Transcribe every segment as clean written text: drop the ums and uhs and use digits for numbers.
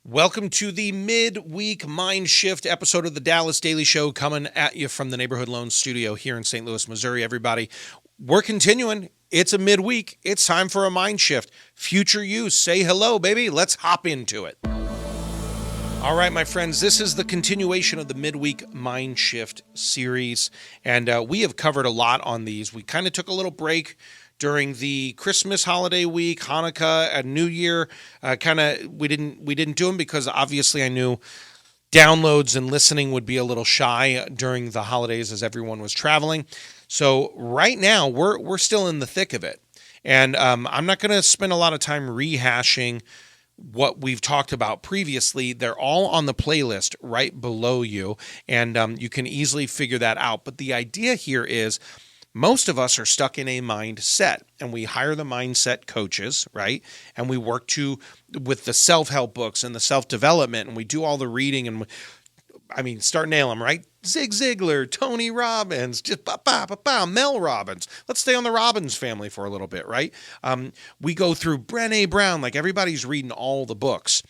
Welcome to the Midweek MindSHIFT episode of the Dallas Daily Show, coming at you from the Neighborhood Loan Studio here in St. Louis, Missouri. Everybody, we're continuing. It's a midweek. It's time for a mind shift. Future you, say hello, baby. Let's hop into it. All right, my friends, this is the continuation of the Midweek MindSHIFT series, and we have covered a lot on these. We kind of took a little break during the Christmas holiday week, Hanukkah, and New Year. We didn't do them because obviously I knew downloads and listening would be a little shy during the holidays as everyone was traveling. So right now we're still in the thick of it, and I'm not going to spend a lot of time rehashing what we've talked about previously. They're all on the playlist right below you, and you can easily figure that out. But the idea here is, most of us are stuck in a mindset, and we hire the mindset coaches, right? And we work with the self-help books and the self-development, and we do all the reading, and start nailing them, right? Zig Ziglar, Tony Robbins, just Mel Robbins. Let's stay on the Robbins family for a little bit, right? We go through Brené Brown, like everybody's reading all the books.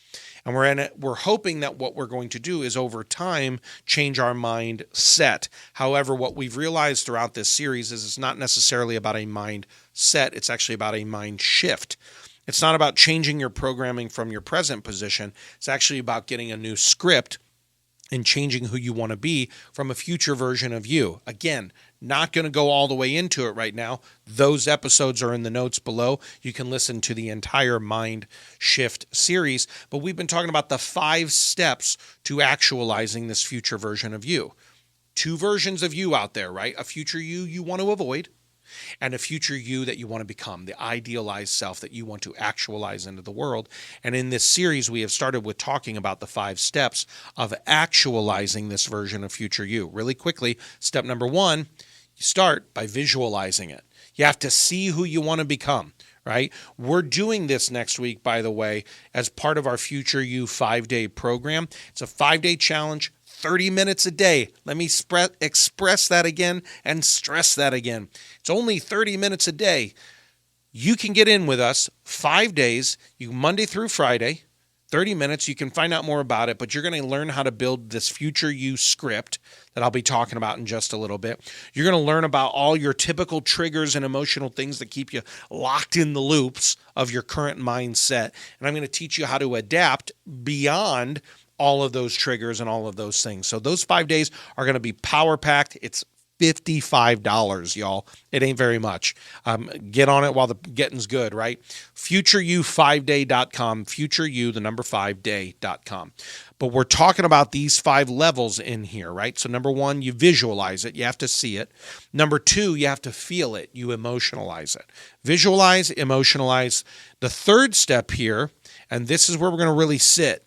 And we're hoping that what we're going to do is over time change our mindset. However, what we've realized throughout this series is it's not necessarily about a mindset. It's actually about a mind shift. It's not about changing your programming from your present position. It's actually about getting a new script and changing who you want to be from a future version of you. Again, not going to go all the way into it right now. Those episodes are in the notes below. You can listen to the entire Mind Shift series, but we've been talking about the 5 steps to actualizing this future version of you. 2 versions of you out there, right? A future you want to avoid, and a future you that you want to become, the idealized self that you want to actualize into the world. And in this series, we have started with talking about the 5 steps of actualizing this version of future you. Really quickly, step number 1, you start by visualizing it. You have to see who you want to become, right? We're doing this next week, by the way, as part of our Future You 5-day program. It's a 5-day challenge, 30 minutes a day. Let me express that again and stress that again. It's only 30 minutes a day. You can get in with us 5 days, Monday through Friday, 30 minutes. You can find out more about it, but you're going to learn how to build this future you script that I'll be talking about in just a little bit. You're going to learn about all your typical triggers and emotional things that keep you locked in the loops of your current mindset. And I'm going to teach you how to adapt beyond all of those triggers and all of those things. So those 5 days are going to be power-packed. It's $55, y'all. It ain't very much. Get on it while the getting's good, right? FutureYou5day.com, FutureYou, the number 5day.com. But we're talking about these 5 levels in here, right? So number 1, you visualize it. You have to see it. Number 2, you have to feel it. You emotionalize it. Visualize, emotionalize. The third step here, and this is where we're going to really sit,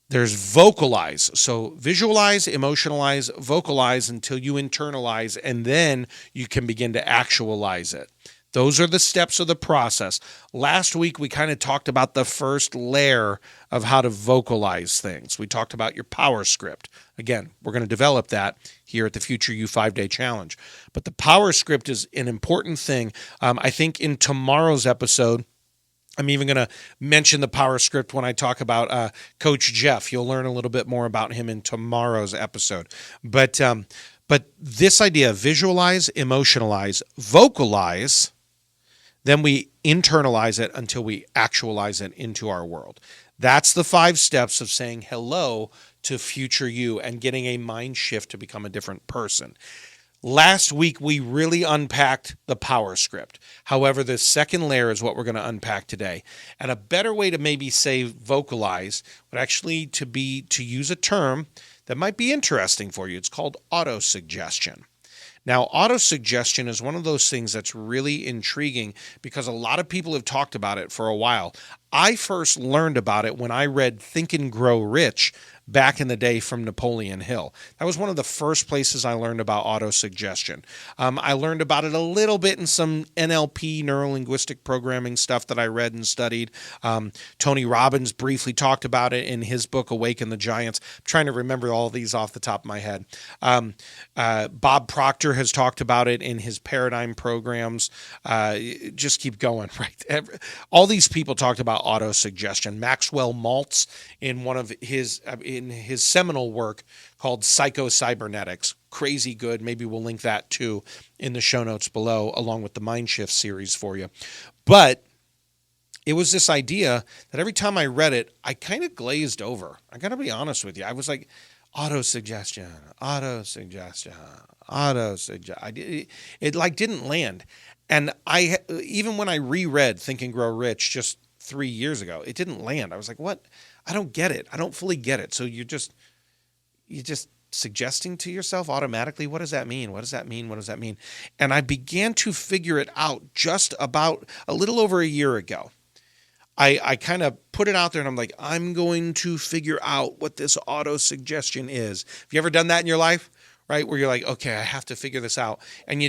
there's vocalize. So visualize, emotionalize, vocalize until you internalize, and then you can begin to actualize it. Those are the steps of the process. Last week, we kind of talked about the first layer of how to vocalize things. We talked about your power script. Again, we're going to develop that here at the Future You 5-Day Challenge. But the power script is an important thing. I think in tomorrow's episode, I'm even going to mention the power script when I talk about Coach Jeff. You'll learn a little bit more about him in tomorrow's episode. But this idea, visualize, emotionalize, vocalize, then we internalize it until we actualize it into our world. That's the 5 steps of saying hello to future you and getting a mind shift to become a different person. Last week, we really unpacked the power script. However, the second layer is what we're going to unpack today. And a better way to maybe say vocalize would actually to use a term that might be interesting for you. It's called autosuggestion. Now, autosuggestion is one of those things that's really intriguing because a lot of people have talked about it for a while. I first learned about it when I read Think and Grow Rich back in the day from Napoleon Hill. That was one of the first places I learned about autosuggestion. I learned about it a little bit in some NLP, neuro-linguistic programming stuff that I read and studied. Tony Robbins briefly talked about it in his book, Awaken the Giants. I'm trying to remember all of these off the top of my head. Bob Proctor has talked about it in his paradigm programs. Just keep going, right? All these people talked about autosuggestion. Maxwell Maltz, in his seminal work called Psycho-Cybernetics. Crazy good. Maybe we'll link that too in the show notes below, along with the MindShift series for you. But it was this idea that every time I read it, I kind of glazed over. I got to be honest with you. I was like, autosuggestion. It like didn't land. And even when I reread Think and Grow Rich just 3 years ago, it didn't land. I was like, what? I don't get it. I don't fully get it. So you're just suggesting to yourself automatically, what does that mean? What does that mean? What does that mean? And I began to figure it out just about a little over a year ago. I kind of put it out there and I'm like, I'm going to figure out what this auto-suggestion is. Have you ever done that in your life, right? Where you're like, okay, I have to figure this out. And you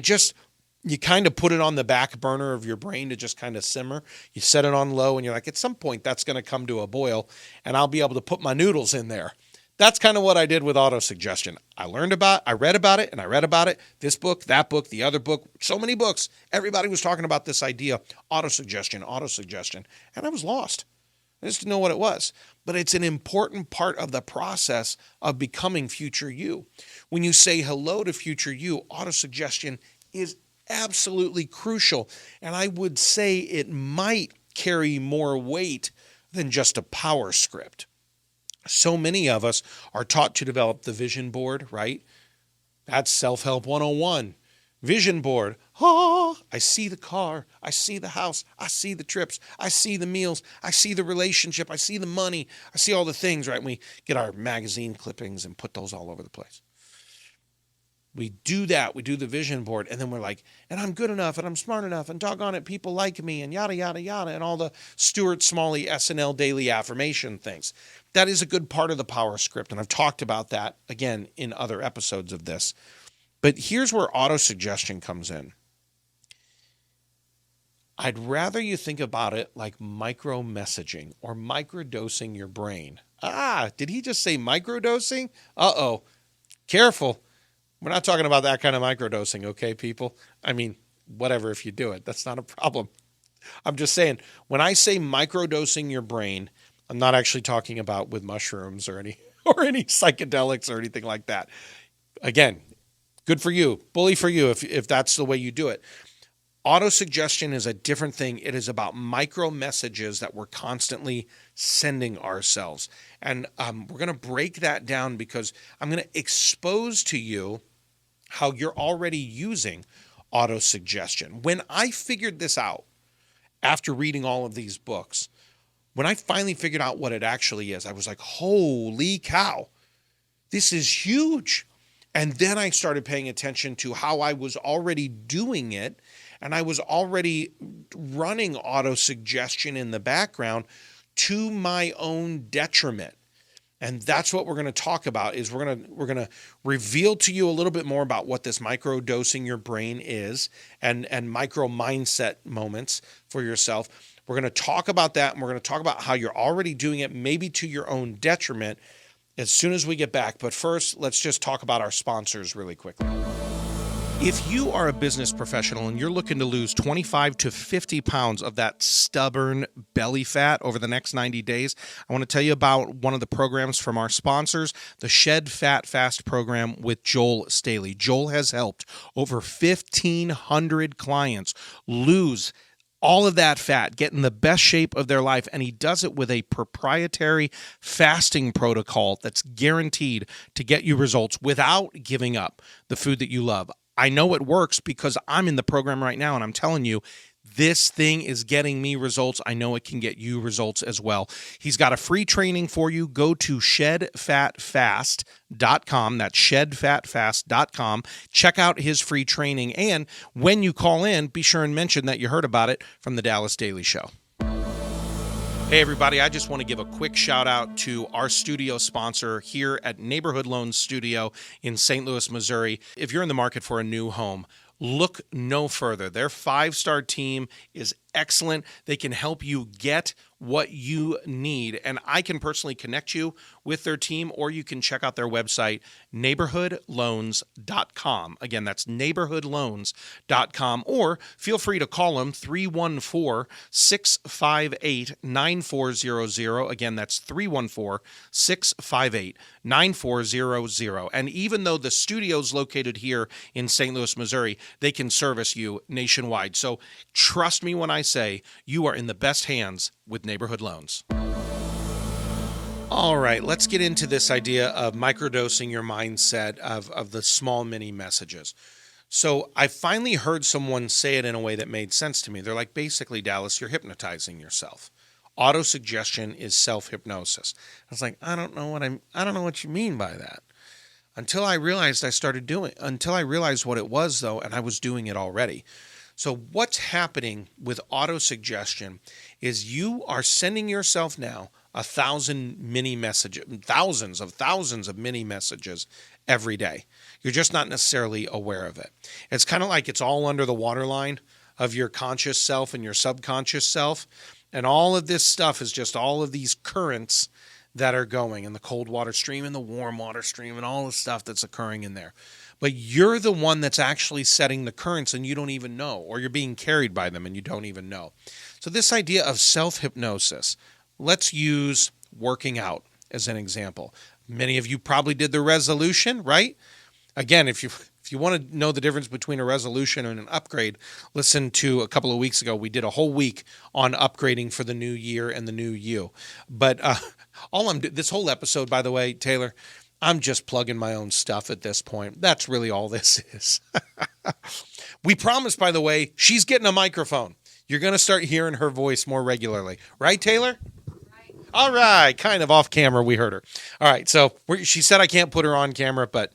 kind of put it on the back burner of your brain to just kind of simmer. You set it on low and you're like, at some point that's going to come to a boil and I'll be able to put my noodles in there. That's kind of what I did with autosuggestion. I read about it. This book, that book, the other book, so many books. Everybody was talking about this idea, autosuggestion. And I was lost. I just didn't know what it was. But it's an important part of the process of becoming future you. When you say hello to future you, autosuggestion is absolutely crucial. And I would say it might carry more weight than just a power script. So many of us are taught to develop the vision board, right? That's self-help 101. Vision board. Oh, I see the car. I see the house. I see the trips. I see the meals. I see the relationship. I see the money. I see all the things, right? And we get our magazine clippings and put those all over the place. We do that. We do the vision board. And then we're like, and I'm good enough and I'm smart enough and doggone it, people like me and yada, yada, yada, and all the Stuart Smalley SNL daily affirmation things. That is a good part of the power script. And I've talked about that, again, in other episodes of this. But here's where autosuggestion comes in. I'd rather you think about it like micro-messaging or microdosing your brain. Did he just say microdosing? Uh-oh. Careful. We're not talking about that kind of microdosing, okay, people? I mean, whatever if you do it. That's not a problem. I'm just saying, when I say microdosing your brain, I'm not actually talking about with mushrooms or any psychedelics or anything like that. Again, good for you. Bully for you if that's the way you do it. Autosuggestion is a different thing. It is about micro messages that we're constantly sending ourselves. And we're going to break that down because I'm going to expose to you how you're already using autosuggestion. When I figured this out after reading all of these books, when I finally figured out what it actually is, I was like, holy cow, this is huge. And then I started paying attention to how I was already doing it. And I was already running autosuggestion in the background to my own detriment. And that's what we're going to talk about is we're going to reveal to you a little bit more about what this microdosing your brain is and micro mindset moments for yourself. We're going to talk about that, and we're going to talk about how you're already doing it, maybe to your own detriment, as soon as we get back. But first, let's just talk about our sponsors really quickly. If you are a business professional and you're looking to lose 25 to 50 pounds of that stubborn belly fat over the next 90 days, I want to tell you about one of the programs from our sponsors, the Shed Fat Fast program with Joel Staley. Joel has helped over 1,500 clients lose all of that fat, get in the best shape of their life, and he does it with a proprietary fasting protocol that's guaranteed to get you results without giving up the food that you love. I know it works because I'm in the program right now, and I'm telling you, this thing is getting me results. I know it can get you results as well. He's got a free training for you. Go to shedfatfast.com. That's shedfatfast.com. Check out his free training. And when you call in, be sure and mention that you heard about it from the Dallas Daily Show. Hey, everybody. I just want to give a quick shout out to our studio sponsor here at Neighborhood Loans Studio in St. Louis, Missouri. If you're in the market for a new home, look no further. Their 5-star team is excellent. They can help you get what you need. And I can personally connect you with their team, or you can check out their website, neighborhoodloans.com. Again, that's neighborhoodloans.com, or feel free to call them 314-658-9400. Again, that's 314-658-9400. And even though the studio's located here in St. Louis, Missouri, they can service you nationwide. So trust me when I say you are in the best hands with Neighborhood Loans. All right, let's get into this idea of microdosing your mindset of the small mini messages. So I finally heard someone say it in a way that made sense to me. They're like, basically, Dallas, you're hypnotizing yourself. Autosuggestion is self-hypnosis. I was like, I don't know what you mean by that. Until I realized what it was, though, and I was doing it already. So what's happening with autosuggestion is you are sending yourself now thousands of mini messages every day. You're just not necessarily aware of it. It's kind of like it's all under the waterline of your conscious self and your subconscious self. And all of this stuff is just all of these currents that are going in the cold water stream and the warm water stream and all the stuff that's occurring in there. But you're the one that's actually setting the currents and you don't even know, or you're being carried by them and you don't even know. So this idea of self-hypnosis, let's use working out as an example. Many of you probably did the resolution, right? Again, if you want to know the difference between a resolution and an upgrade, listen to a couple of weeks ago. We did a whole week on upgrading for the new year and the new you. But this whole episode, by the way, Taylor, I'm just plugging my own stuff at this point. That's really all this is. We promised, by the way, she's getting a microphone. You're going to start hearing her voice more regularly. Right, Taylor? Right. All right. Kind of off camera, we heard her. All right. So she said I can't put her on camera, but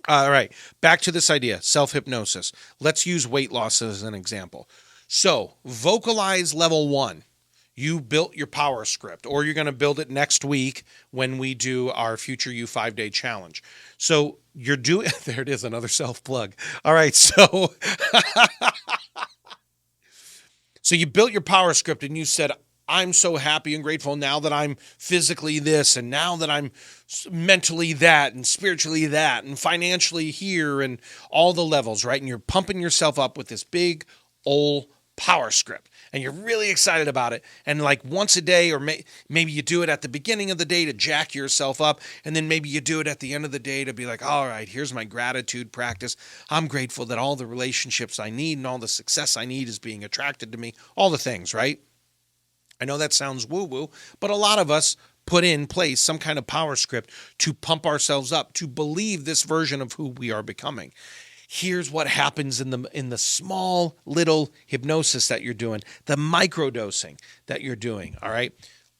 all right. Back to this idea, self-hypnosis. Let's use weight loss as an example. So Vocalize level 1. You built your power script, or you're going to build it next week when we do our Future You 5-day challenge. So you're doing, there it is, another self-plug. All right, so you built your power script and you said, I'm so happy and grateful now that I'm physically this, and now that I'm mentally that, and spiritually that, and financially here, and all the levels, right? And you're pumping yourself up with this big old power script, and you're really excited about it. And like once a day, or maybe you do it at the beginning of the day to jack yourself up, and then maybe you do it at the end of the day to be like, all right, here's my gratitude practice. I'm grateful that all the relationships I need and all the success I need is being attracted to me, all the things, right? I know that sounds woo-woo, but a lot of us put in place some kind of power script to pump ourselves up, to believe this version of who we are becoming. Here's what happens in the small little hypnosis that you're doing, the microdosing that you're doing, all right?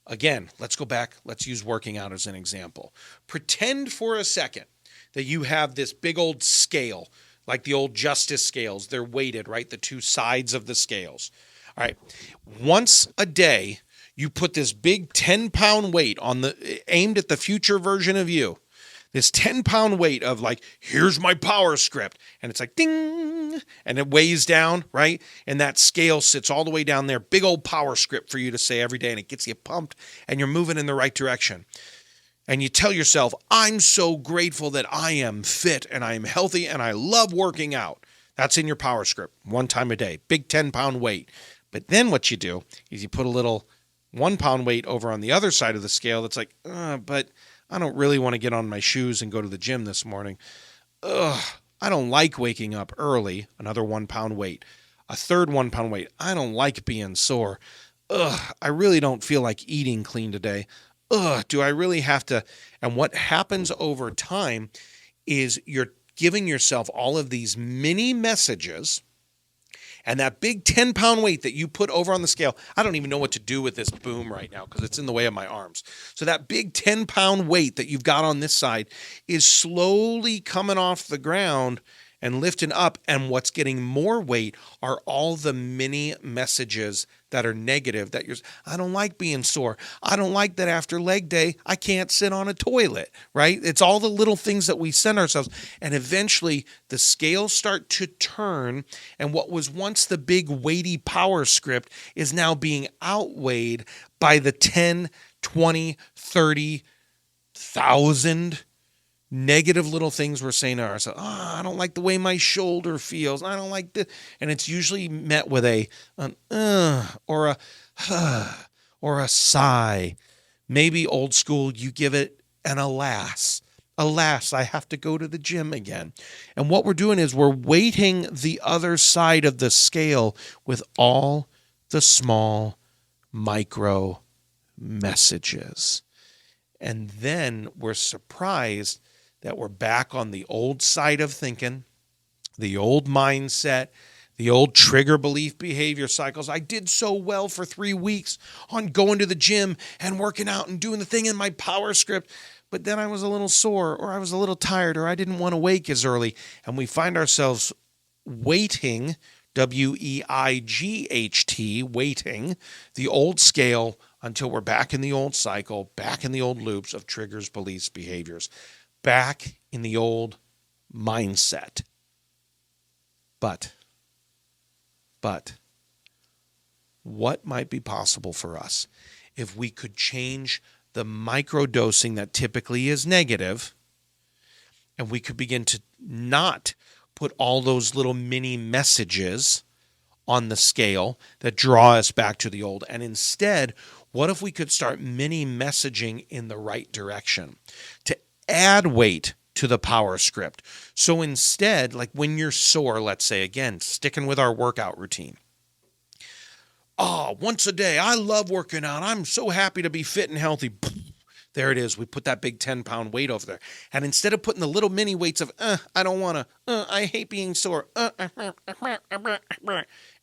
Again, let's go back. Let's use working out as an example. Pretend for a second that you have this big old scale, like the old justice scales. They're weighted, right? The two sides of the scales. All right. Once a day, you put this big 10-pound weight aimed at the future version of you. This 10-pound weight of like, here's my power script. And it's like, ding, and it weighs down, right? And that scale sits all the way down there. Big old power script for you to say every day, and it gets you pumped, and you're moving in the right direction. And you tell yourself, I'm so grateful that I am fit, and I am healthy, and I love working out. That's in your power script, one time a day, big 10-pound weight. But then what you do is you put a little 1-pound weight over on the other side of the scale that's like, but I don't really want to get on my shoes and go to the gym this morning. I don't like waking up early, another 1-pound weight. A third 1-pound weight. I don't like being sore. I really don't feel like eating clean today. Do I really have to? And what happens over time is you're giving yourself all of these mini messages. And that big 10-pound weight that you put over on the scale, I don't even know what to do with this boom right now because it's in the way of my arms. So that big 10-pound weight that you've got on this side is slowly coming off the ground and lifting up. And what's getting more weight are all the mini messages that are negative, that I don't like being sore. I don't like that after leg day, I can't sit on a toilet, right? It's all the little things that we send ourselves. And eventually the scales start to turn. And what was once the big weighty power script is now being outweighed by the 10, 20, 30,000 negative little things we're saying to ourselves. I don't like the way my shoulder feels. I don't like this. And it's usually met with an or a or a sigh. Maybe old school, you give it an alas. Alas, I have to go to the gym again. And what we're doing is we're weighting the other side of the scale with all the small micro messages. And then we're surprised that we're back on the old side of thinking, the old mindset, the old trigger belief behavior cycles. I did so well for 3 weeks on going to the gym and working out and doing the thing in my power script, but then I was a little sore, or I was a little tired, or I didn't want to wake as early. And we find ourselves weighting, WEIGHT, weighting the old scale until we're back in the old cycle, back in the old loops of triggers, beliefs, behaviors, back in the old mindset. But what might be possible for us if we could change the microdosing that typically is negative, and we could begin to not put all those little mini messages on the scale that draw us back to the old, and instead, what if we could start mini messaging in the right direction to add weight to the power script? So instead, like when you're sore, let's say, again, sticking with our workout routine. Once a day, I love working out. I'm so happy to be fit and healthy. There it is. We put that big 10-pound weight over there. And instead of putting the little mini weights of, I don't want to, I hate being sore, and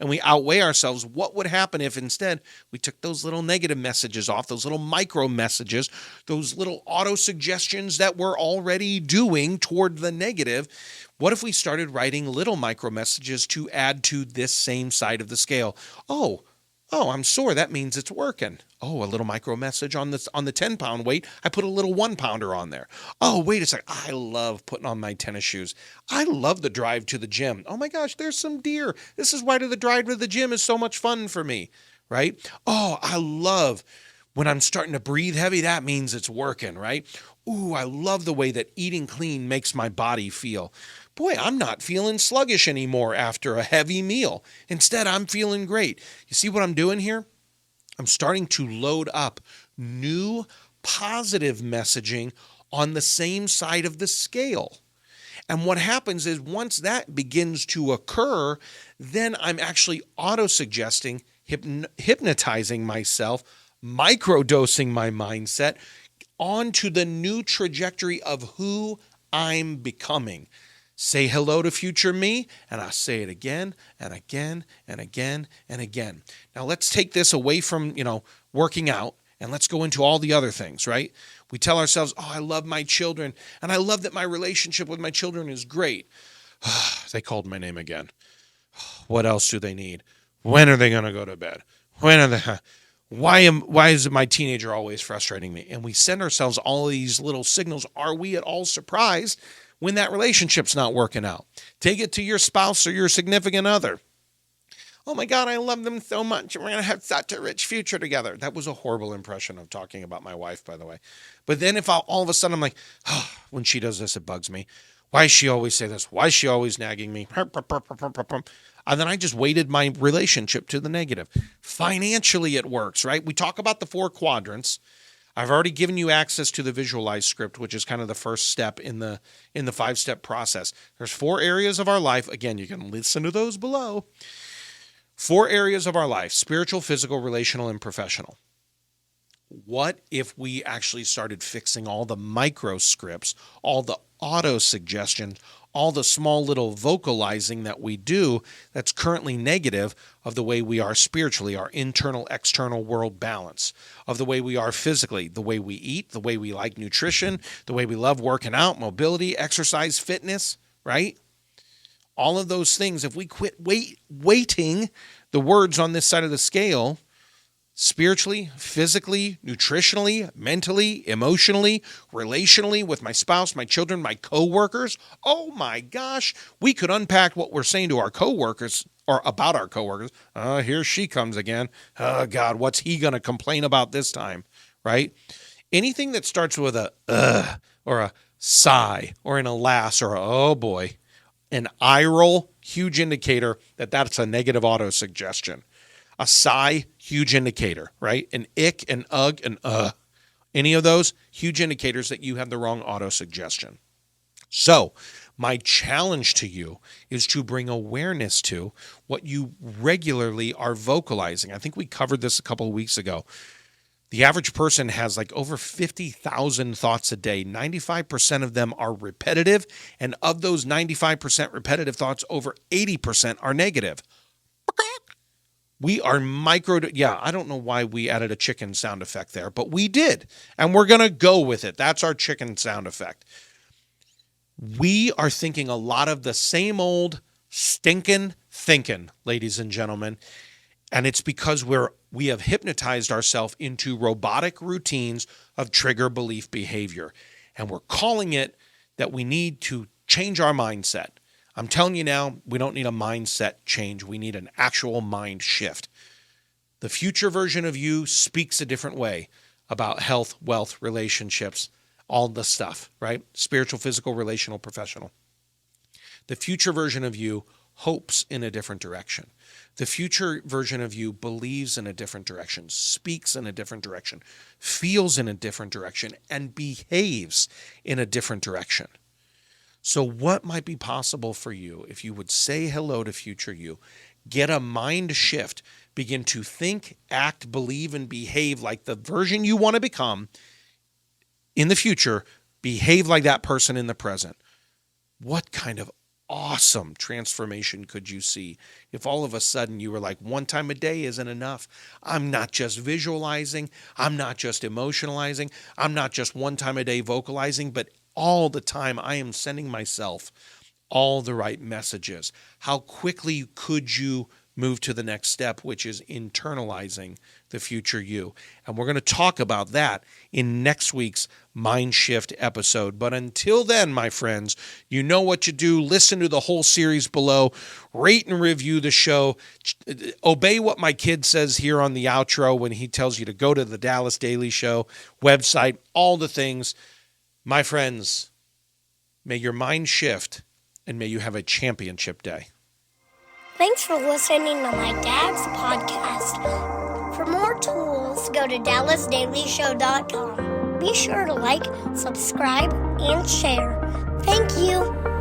we outweigh ourselves, what would happen if instead we took those little negative messages off, those little micro messages, those little auto-suggestions that we're already doing toward the negative? What if we started writing little micro messages to add to this same side of the scale? Oh, I'm sore. That means it's working. Oh, a little micro message on the 10-pound weight. I put a little 1-pounder on there. Oh, wait a second. I love putting on my tennis shoes. I love the drive to the gym. Oh my gosh, there's some deer. This is why the drive to the gym is so much fun for me, right? Oh, I love when I'm starting to breathe heavy. That means it's working, right? Ooh, I love the way that eating clean makes my body feel. Boy, I'm not feeling sluggish anymore after a heavy meal. Instead, I'm feeling great. You see what I'm doing here? I'm starting to load up new positive messaging on the same side of the scale. And what happens is once that begins to occur, then I'm actually auto-suggesting, hypnotizing myself, microdosing my mindset onto the new trajectory of who I'm becoming. Say hello to future me, and I'll say it again and again and again and again. Now let's take this away from, working out, and let's go into all the other things, right? We tell ourselves, I love my children, and I love that my relationship with my children is great. They called my name again. What else do they need? When are they going to go to bed? Why is my teenager always frustrating me? And we send ourselves all these little signals. Are we at all surprised when that relationship's not working out? Take it to your spouse or your significant other. Oh my God, I love them so much. We're going to have such a rich future together. That was a horrible impression of talking about my wife, by the way. But then if all of a sudden I'm like, when she does this, it bugs me. Why does she always say this? Why is she always nagging me? And then I just weighted my relationship to the negative. Financially, it works, right? We talk about the 4 quadrants. I've already given you access to the Visualize script, which is kind of the first step in the 5-step process. There's 4 areas of our life. Again, you can listen to those below. 4 areas of our life: spiritual, physical, relational, and professional. What if we actually started fixing all the micro scripts, all the auto suggestions, all the small little vocalizing that we do that's currently negative of the way we are spiritually, our internal, external world balance, of the way we are physically, the way we eat, the way we like nutrition, the way we love working out, mobility, exercise, fitness, right? all of those things, if we quit weighting the words on this side of the scale, spiritually, physically, nutritionally, mentally, emotionally, relationally, with my spouse, my children, my coworkers, oh my gosh, we could unpack what we're saying to our coworkers or about our coworkers. Here she comes again. Oh God, what's he going to complain about this time, right? Anything that starts with a or a sigh or an alas or a, oh boy, an eye roll, huge indicator that that's a negative autosuggestion. A sigh, huge indicator, right? An ick, an ugh, an any of those, huge indicators that you have the wrong autosuggestion. So my challenge to you is to bring awareness to what you regularly are vocalizing. I think we covered this a couple of weeks ago. The average person has like over 50,000 thoughts a day. 95% of them are repetitive. And of those 95% repetitive thoughts, over 80% are negative. We are I don't know why we added a chicken sound effect there, but we did. And we're going to go with it. That's our chicken sound effect. We are thinking a lot of the same old stinking thinking, ladies and gentlemen. And it's because we have hypnotized ourselves into robotic routines of trigger belief behavior. And we're calling it that we need to change our mindset. I'm telling you now, we don't need a mindset change. We need an actual mind shift. The future version of you speaks a different way about health, wealth, relationships, all the stuff, right? Spiritual, physical, relational, professional. The future version of you hopes in a different direction. The future version of you believes in a different direction, speaks in a different direction, feels in a different direction, and behaves in a different direction. So what might be possible for you if you would say hello to future you, get a mind shift, begin to think, act, believe, and behave like the version you want to become in the future, behave like that person in the present? What kind of awesome transformation could you see if all of a sudden you were like, one time a day isn't enough. I'm not just visualizing. I'm not just emotionalizing. I'm not just one time a day vocalizing, but all the time I am sending myself all the right messages. How quickly could you move to the next step, which is internalizing the future you? And we're going to talk about that in next week's Mind Shift episode. But until then, my friends, you know what you do. Listen to the whole series below. Rate and review the show. Obey what my kid says here on the outro when he tells you to go to the Dallas Daily Show website, all the things. My friends, may your mind shift and may you have a championship day. Thanks for listening to my dad's podcast. For more tools, go to DallasDailyShow.com. Be sure to like, subscribe, and share. Thank you.